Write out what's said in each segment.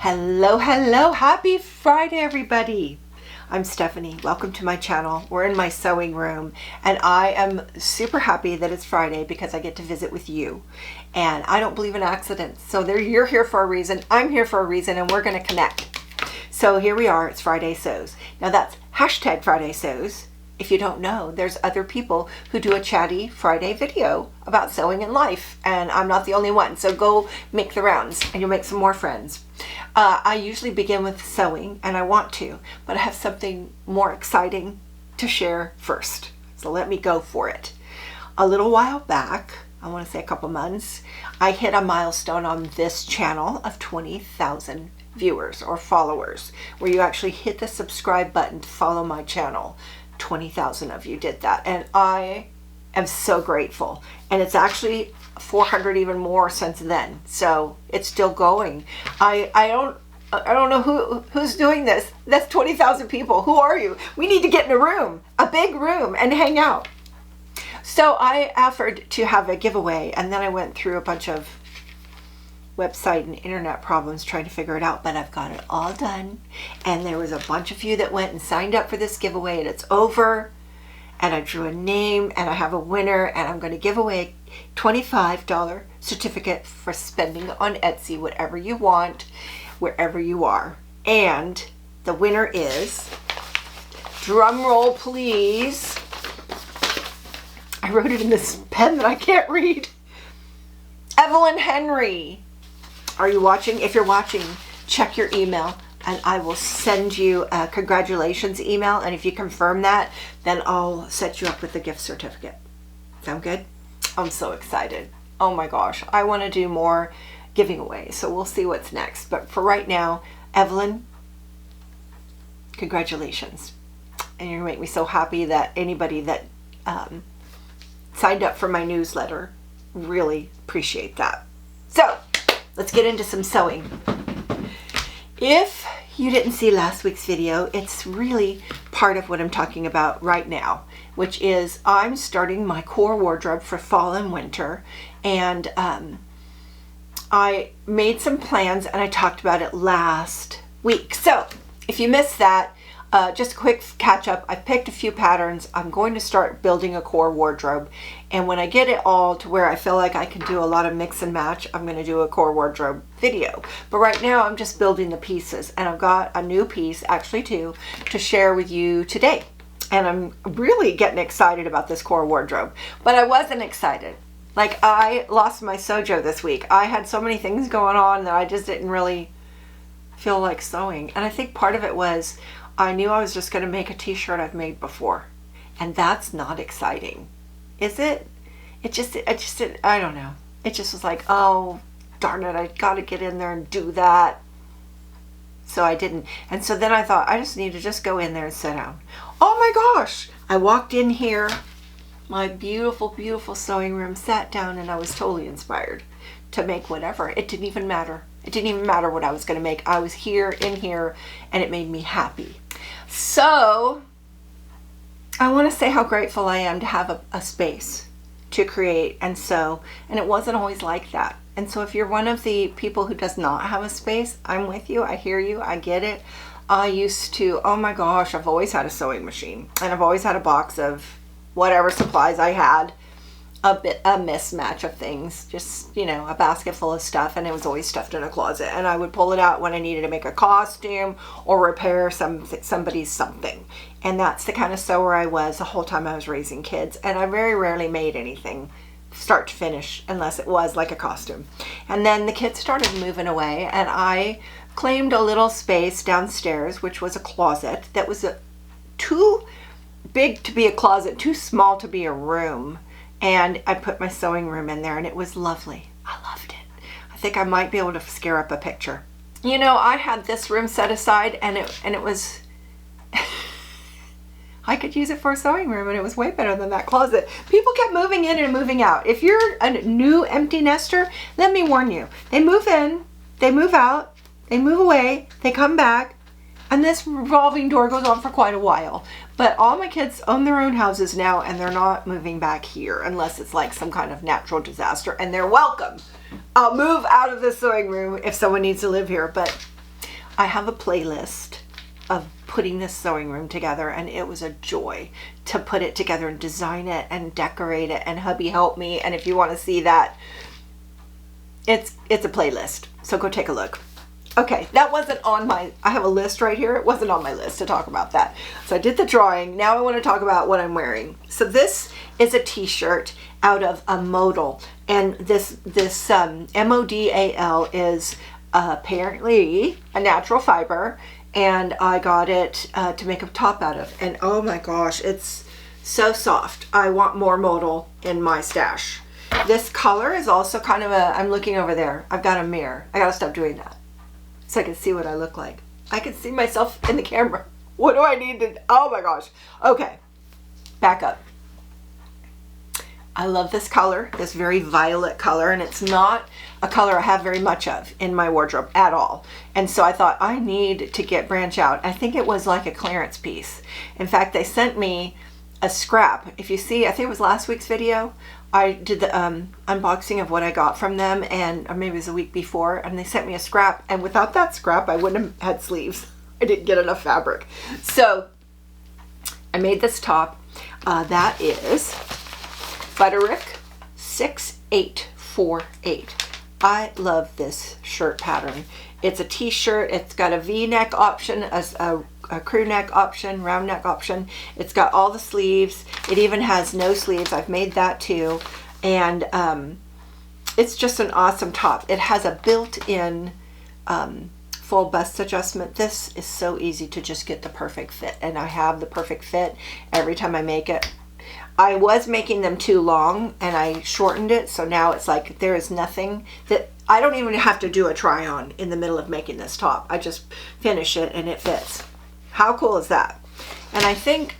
Hello, happy Friday everybody. I'm Stephanie. Welcome to my channel. We're in my sewing room and I am super happy that it's Friday because I get to visit with you. And I don't believe in accidents. So you're here for a reason, I'm here for a reason, and we're gonna connect. So here we are, it's Friday Sews. Now that's hashtag Friday Sews. If you don't know, there's other people who do a chatty Friday video about sewing and life, and I'm not the only one. So go make the rounds and you'll make some more friends. I usually begin with sewing, and I want to, but I have something more exciting to share first. So let me go for it. A little while back, I want to say a couple months, I hit a milestone on this channel of 20,000 viewers or followers, where you actually hit the subscribe button to follow my channel. 20,000 of you did that, and I am so grateful. And it's actually 400 even more since then, so it's still going. I don't know who's doing this. That's 20,000 people. Who are you? We need to get in a room, a big room, and hang out. So I offered to have a giveaway, and then I went through a bunch of website and internet problems trying to figure it out, but I've got it all done. And there was a bunch of you that went and signed up for this giveaway, and it's over. And I drew a name, and I have a winner, and I'm going to give away a $25 certificate for spending on Etsy, whatever you want, wherever you are. And the winner is, drum roll please, I wrote it in this pen that I can't read, Evelyn Henry. Are you watching? If you're watching, check your email and I will send you a congratulations email. And if you confirm that, then I'll set you up with the gift certificate. Sound good? I'm so excited. Oh my gosh. I want to do more giving away. So we'll see what's next. But for right now, Evelyn, congratulations. And you're going to make me so happy that anybody that signed up for my newsletter, really appreciate that. So let's get into some sewing. If you didn't see last week's video, it's really part of what I'm talking about right now, which is I'm starting my core wardrobe for fall and winter. And I made some plans and I talked about it last week. So if you missed that, just a quick catch up. I picked a few patterns. I'm going to start building a core wardrobe. And when I get it all to where I feel like I can do a lot of mix and match, I'm going to do a core wardrobe video. But right now I'm just building the pieces, and I've got a new piece, actually two, to share with you today. And I'm really getting excited about this core wardrobe. But I wasn't excited. Like, I lost my sojo this week. I had so many things going on that I just didn't really feel like sewing. And I think part of it was I knew I was just going to make a t-shirt I've made before. And that's not exciting. Is it? I don't know. It just was like, oh, darn it, I got to get in there and do that. So I didn't. And so then I thought, I just need to just go in there and sit down. Oh my gosh. I walked in here, my beautiful, beautiful sewing room, sat down, and I was totally inspired to make whatever. It didn't even matter. It didn't even matter what I was going to make. I was here, in here, and it made me happy. So I want to say how grateful I am to have a space to create and sew, and it wasn't always like that. And so if you're one of the people who does not have a space, I'm with you. I hear you. I get it. I used to, oh my gosh, I've always had a sewing machine, and I've always had a box of whatever supplies I had, a mismatch of things, just, you know, a basket full of stuff, and it was always stuffed in a closet, and I would pull it out when I needed to make a costume or repair somebody's something. And that's the kind of sewer I was the whole time I was raising kids, and I very rarely made anything start to finish unless it was like a costume. And then the kids started moving away, and I claimed a little space downstairs, which was a closet that was too big to be a closet, too small to be a room. And I put my sewing room in there, and it was lovely. I loved it. I think I might be able to scare up a picture. You know, I had this room set aside, and it was I could use it for a sewing room, and it was way better than that closet. People kept moving in and moving out. If you're a new empty nester, let me warn you. They move in, they move out, they move away, they come back, and this revolving door goes on for quite a while. But all my kids own their own houses now, and they're not moving back here unless it's like some kind of natural disaster, and they're welcome. I'll move out of the sewing room if someone needs to live here, but I have a playlist of putting this sewing room together, and it was a joy to put it together and design it and decorate it, and hubby helped me. And if you want to see that, it's a playlist, so go take a look. Okay, that wasn't on my, I have a list right here. It wasn't on my list to talk about that. So I did the drawing. Now I want to talk about what I'm wearing. So this is a t-shirt out of a modal, and this modal is apparently a natural fiber, and I got it to make a top out of, and oh my gosh, it's so soft. I want more modal in my stash. This color is also kind of a, I'm looking over there, I've got a mirror. I gotta stop doing that so I can see what I look like. I can see myself in the camera. What do I need to, oh my gosh. Okay, back up. I love this color, this very violet color, and it's not a color I have very much of in my wardrobe at all. And so I thought I need to branch out. I think it was like a clearance piece. In fact, they sent me a scrap. If you see, I think it was last week's video, I did the unboxing of what I got from them, and or maybe it was a week before, and they sent me a scrap, and without that scrap I wouldn't have had sleeves. I didn't get enough fabric. So I made this top. That is Butterick 6848. I love this shirt pattern. It's a t-shirt. It's got a V-neck option, a crew neck option, round neck option. It's got all the sleeves. It even has no sleeves. I've made that too. And it's just an awesome top. It has a built-in full bust adjustment. This is so easy to just get the perfect fit, and I have the perfect fit every time I make it. I was making them too long, and I shortened it, so now it's like there is nothing that, I don't even have to do a try on in the middle of making this top. I just finish it and it fits. How cool is that? And I think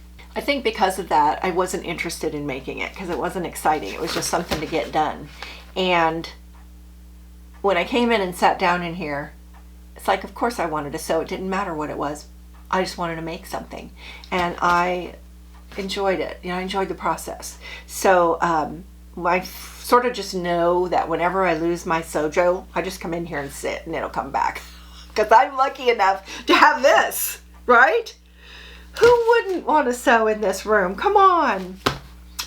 because of that, I wasn't interested in making it because it wasn't exciting. It was just something to get done. And when I came in and sat down in here, it's like, of course I wanted to sew. It didn't matter what it was. I just wanted to make something. And I enjoyed it. You know, I enjoyed the process. So I sort of just know that whenever I lose my sojo, I just come in here and sit and it'll come back. Because I'm lucky enough to have this, right? Who wouldn't want to sew in this room? Come on.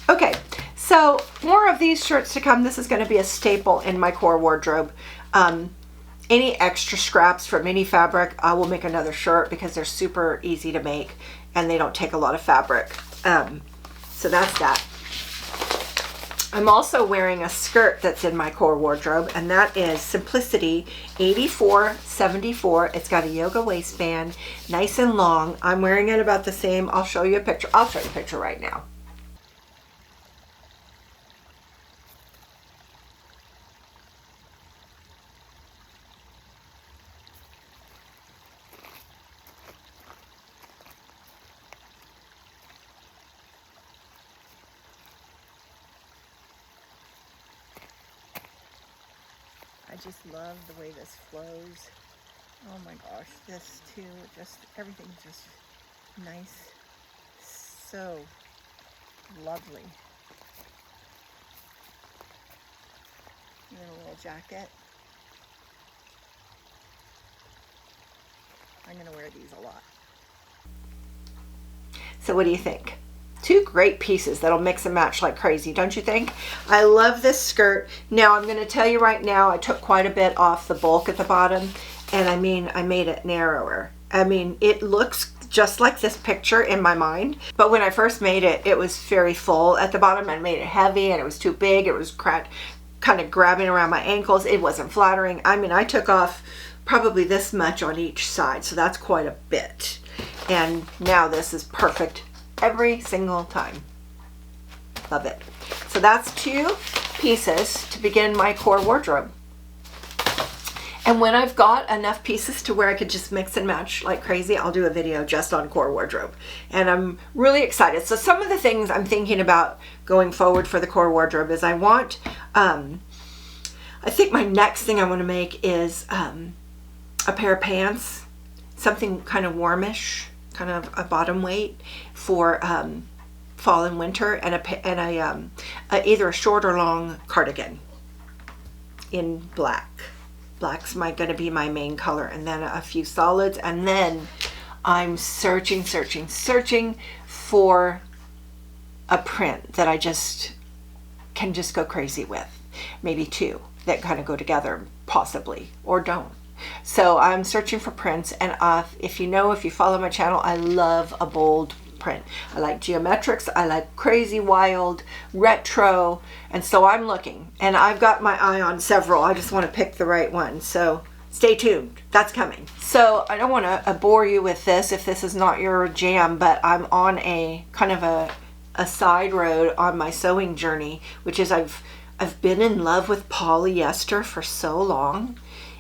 Okay, so more of these shirts to come. This is going to be a staple in my core wardrobe. Any extra scraps from any fabric, I will make another shirt because they're super easy to make and they don't take a lot of fabric. So that's that. I'm also wearing a skirt that's in my core wardrobe, and that is Simplicity 8474. It's got a yoga waistband, nice and long. I'm wearing it about the same. I'll show you a picture. I'll show you a picture right now. I just love the way this flows. Oh my gosh, this too, just everything's just nice, so lovely. And then a little jacket. I'm gonna wear these a lot. So what do you think? Two great pieces that'll mix and match like crazy, don't you think? I love this skirt. Now I'm going to tell you right now, I took quite a bit off the bulk at the bottom, and I mean, I made it narrower. I mean, it looks just like this picture in my mind, but when I first made it, it was very full at the bottom. I made it heavy and it was too big. It was kind of grabbing around my ankles. It wasn't flattering. I mean, I took off probably this much on each side, so that's quite a bit. And now this is perfect every single time. Love it. So that's two pieces to begin my core wardrobe. And when I've got enough pieces to where I could just mix and match like crazy, I'll do a video just on core wardrobe. And I'm really excited. So some of the things I'm thinking about going forward for the core wardrobe is I want, I think my next thing I want to make is a pair of pants, something kind of warmish, kind of a bottom weight for fall and winter, and either a short or long cardigan in black. Black's going to be my main color, and then a few solids, and then I'm searching for a print that I can just go crazy with. Maybe two that kind of go together, possibly, or don't. So I'm searching for prints, and if you follow my channel, I love a bold print. I like geometrics, I like crazy, wild, retro, and so I'm looking, and I've got my eye on several. I just want to pick the right one, so stay tuned. That's coming. So I don't want to bore you with this if this is not your jam, but I'm on a kind of a side road on my sewing journey, which is I've been in love with polyester for so long,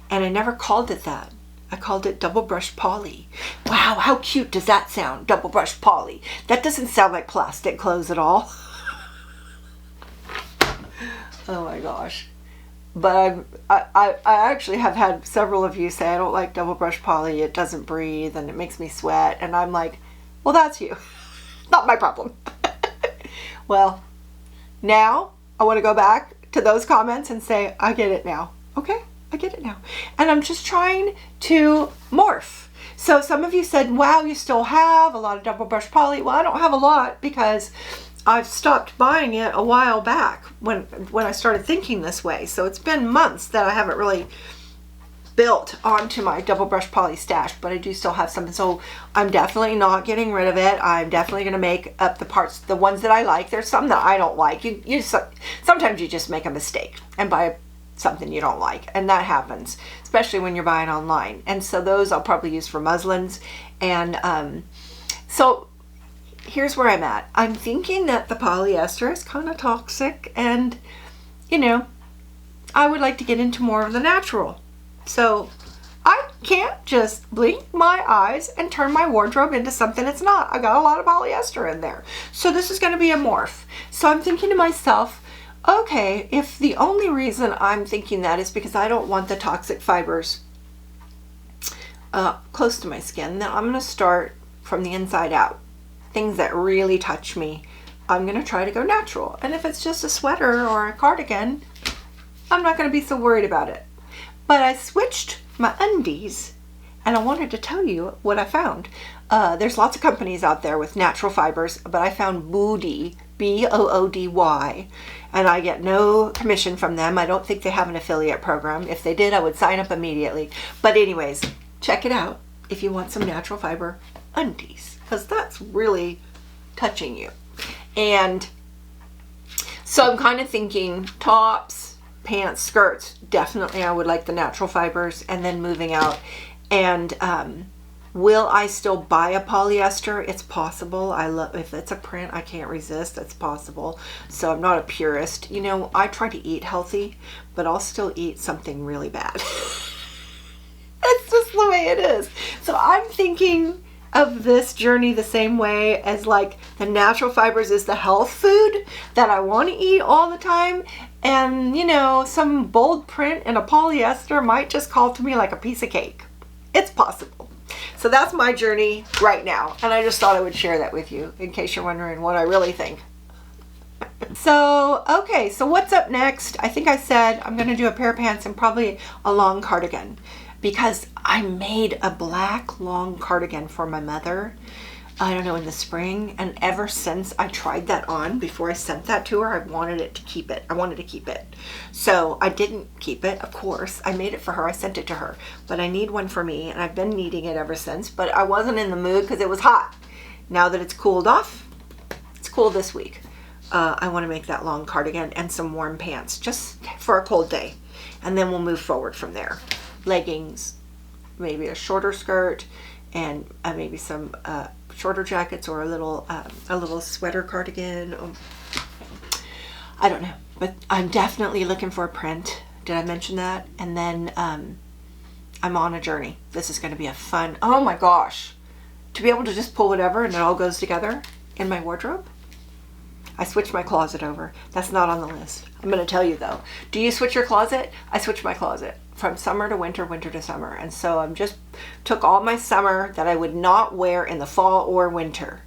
and I never called it that. I called it double brush poly. Wow, how cute does that sound? Double brush poly. That doesn't sound like plastic clothes at all. Oh my gosh. But I actually have had several of you say, I don't like double brush poly, it doesn't breathe and it makes me sweat. And I'm like, well, that's you. Not my problem. Well, now I want to go back to those comments and say, I get it now. Okay, I get it now. And I'm just trying to morph. So some of you said, wow, you still have a lot of double brush poly. Well, I don't have a lot because I've stopped buying it a while back when I started thinking this way. So it's been months that I haven't really built onto my double brush poly stash, but I do still have some. So I'm definitely not getting rid of it. I'm definitely going to make up the parts, the ones that I like. There's some that I don't like. Sometimes you just make a mistake and buy something you don't like, and that happens, especially when you're buying online. And so those I'll probably use for muslins. And so here's where I'm at. I'm thinking that the polyester is kind of toxic, and I would like to get into more of the natural. So I can't just blink my eyes and turn my wardrobe into something it's not. I got a lot of polyester in there. So this is going to be a morph. So I'm thinking to myself, okay, if the only reason I'm thinking that is because I don't want the toxic fibers close to my skin, then I'm going to start from the inside out. Things that really touch me, I'm going to try to go natural. And if it's just a sweater or a cardigan, I'm not going to be so worried about it. But I switched my undies, and I wanted to tell you what I found. There's lots of companies out there with natural fibers, but I found Boody, B-O-O-D-Y, and I get no commission from them. I don't think they have an affiliate program. If they did, I would sign up immediately. But anyways, check it out if you want some natural fiber undies, because that's really touching you. And so I'm kind of thinking tops, pants, skirts, definitely I would like the natural fibers, and then moving out. And will I still buy a polyester? It's possible. If it's a print I can't resist, that's possible. So I'm not a purist. I try to eat healthy, but I'll still eat something really bad. That's just the way it is. So I'm thinking of this journey the same way as like the natural fibers is the health food that I want to eat all the time. And some bold print in a polyester might just call to me like a piece of cake. It's possible. So that's my journey right now. And I just thought I would share that with you in case you're wondering what I really think. So, okay, so what's up next? I think I said I'm going to do a pair of pants and probably a long cardigan, because I made a black long cardigan for my mother, I don't know, in the spring. And ever since I tried that on before I sent that to her, I wanted to keep it. So I didn't keep it, of course. I made it for her. I sent it to her. But I need one for me, and I've been needing it ever since. But I wasn't in the mood because it was hot. Now that it's cooled off, it's cool this week. I want to make that long cardigan and some warm pants just for a cold day. And then we'll move forward from there. Leggings, maybe a shorter skirt, and maybe some shorter jackets, or a little sweater cardigan. I don't know, but I'm definitely looking for a print. Did I mention that? And then I'm on a journey. This is going to be a fun, oh my gosh, to be able to just pull whatever and it all goes together in my wardrobe. I switched my closet over. That's not on the list. I'm going to tell you though. Do you switch your closet? I switched my closet from summer to winter, winter to summer. And so I'm just took all my summer that I would not wear in the fall or winter,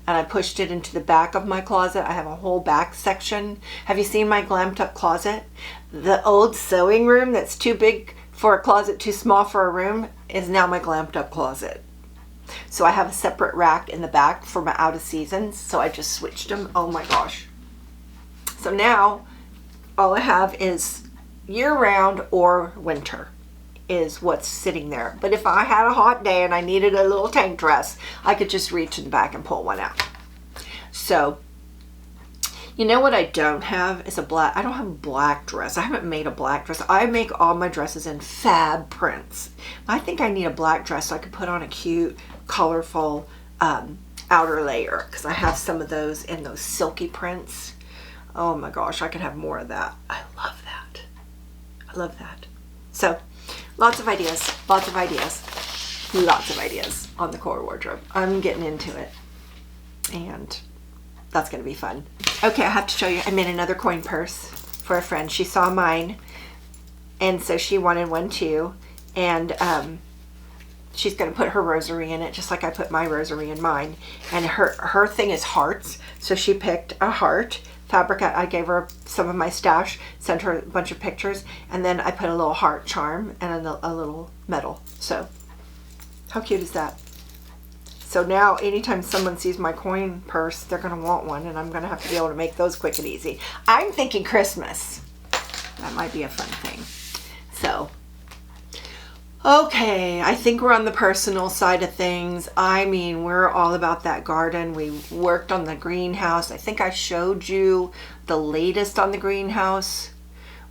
and I pushed it into the back of my closet. I have a whole back section. Have you seen my glammed up closet? The old sewing room that's too big for a closet too small for a room is now my glammed up closet. So I have a separate rack in the back for my out of seasons. So I just switched them. Oh my gosh. So now all I have is year round or winter is what's sitting there. But if I had a hot day and I needed a little tank dress, I could just reach in the back and pull one out. So, you know what I don't have is I don't have a black dress. I haven't made a black dress. I make all my dresses in fab prints. I think I need a black dress so I could put on a cute, colorful outer layer, because I have some of those in those silky prints. Oh my gosh, I could have more of that. I love that. I love that. So, lots of ideas on the core wardrobe. I'm getting into it, and that's going to be fun. Okay, I have to show you. I made another coin purse for a friend. She saw mine, and so she wanted one too. And she's going to put her rosary in it, just like I put my rosary in mine. And her thing is hearts, so she picked a heart fabric. I gave her some of my stash, sent her a bunch of pictures, and then I put a little heart charm and a little medal. So how cute is that? So now anytime someone sees my coin purse, they're going to want one, and I'm going to have to be able to make those quick and easy. I'm thinking Christmas. That might be a fun thing. So, okay, I think we're on the personal side of things. I mean, we're all about that garden. We worked on the greenhouse. I think I showed you the latest on the greenhouse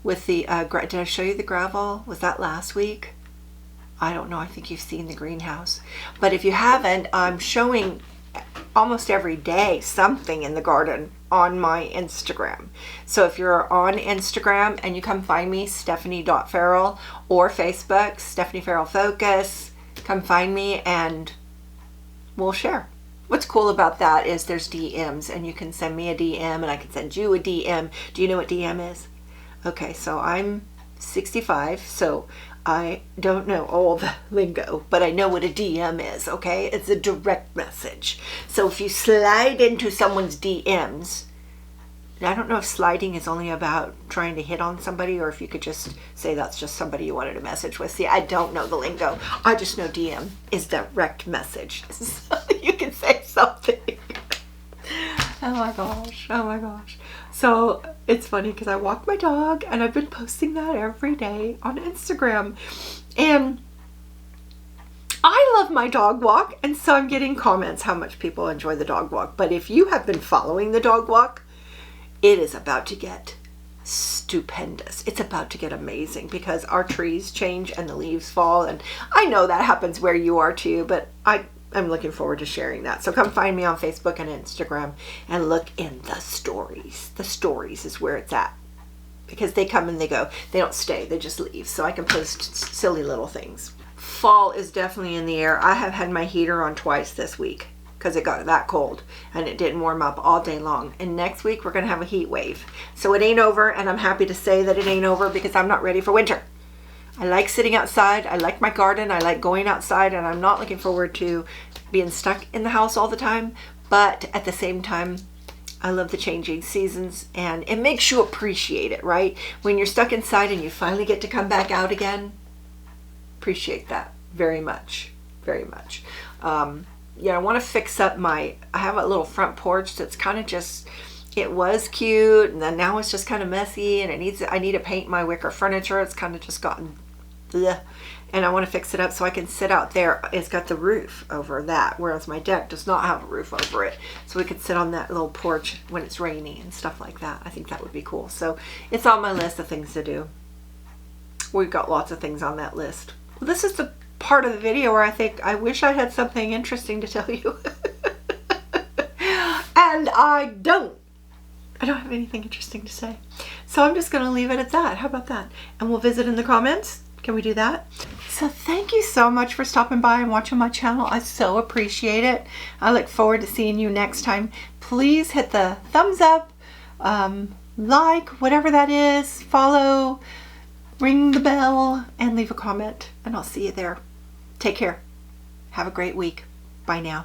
with the, did I show you the gravel? Was that last week? I don't know. I think you've seen the greenhouse. But if you haven't, I'm showing almost every day something in the garden on my Instagram. So if you're on Instagram and you come find me, Stephanie.Farrell, or Facebook, Stephanie Farrell Focus, come find me and we'll share. What's cool about that is there's DMs, and you can send me a DM and I can send you a DM. Do you know what DM is? Okay, so I'm 65, so I don't know all the lingo, but I know what a DM is, okay? It's a direct message. So if you slide into someone's DMs, I don't know if sliding is only about trying to hit on somebody, or if you could just say that's just somebody you wanted a message with. See, I don't know the lingo. I just know DM is direct message. So you can say something. Oh my gosh, oh my gosh. So it's funny because I walk my dog, and I've been posting that every day on Instagram, and I love my dog walk, and so I'm getting comments how much people enjoy the dog walk. But if you have been following the dog walk, it is about to get stupendous. It's about to get amazing because our trees change and the leaves fall, and I know that happens where you are too, but I'm looking forward to sharing that. So come find me on Facebook and Instagram and look in the stories. The stories is where it's at, because they come and they go. They don't stay, they just leave. So I can post silly little things. Fall is definitely in the air. I have had my heater on twice this week because it got that cold and it didn't warm up all day long. And next week we're going to have a heat wave. So it ain't over, and I'm happy to say that it ain't over because I'm not ready for winter. I like sitting outside. I like my garden. I like going outside, and I'm not looking forward to being stuck in the house all the time. But at the same time, I love the changing seasons, and it makes you appreciate it, right? When you're stuck inside and you finally get to come back out again, appreciate that very much, very much. Yeah, I want to fix up I have a little front porch that's kind of just, it was cute, and then now it's just kind of messy, and I need to paint my wicker furniture. It's kind of just gotten bleh. And I want to fix it up so I can sit out there. It's got the roof over that, whereas my deck does not have a roof over it. So we could sit on that little porch when it's rainy and stuff like that. I think that would be cool. So it's on my list of things to do. We've got lots of things on that list. Well, this is the part of the video where I wish I had something interesting to tell you. And I don't have anything interesting to say. So I'm just going to leave it at that. How about that? And we'll visit in the comments. Can we do that? So thank you so much for stopping by and watching my channel. I so appreciate it. I look forward to seeing you next time. Please hit the thumbs up, like, whatever that is, follow, ring the bell, and leave a comment. And I'll see you there. Take care. Have a great week. Bye now.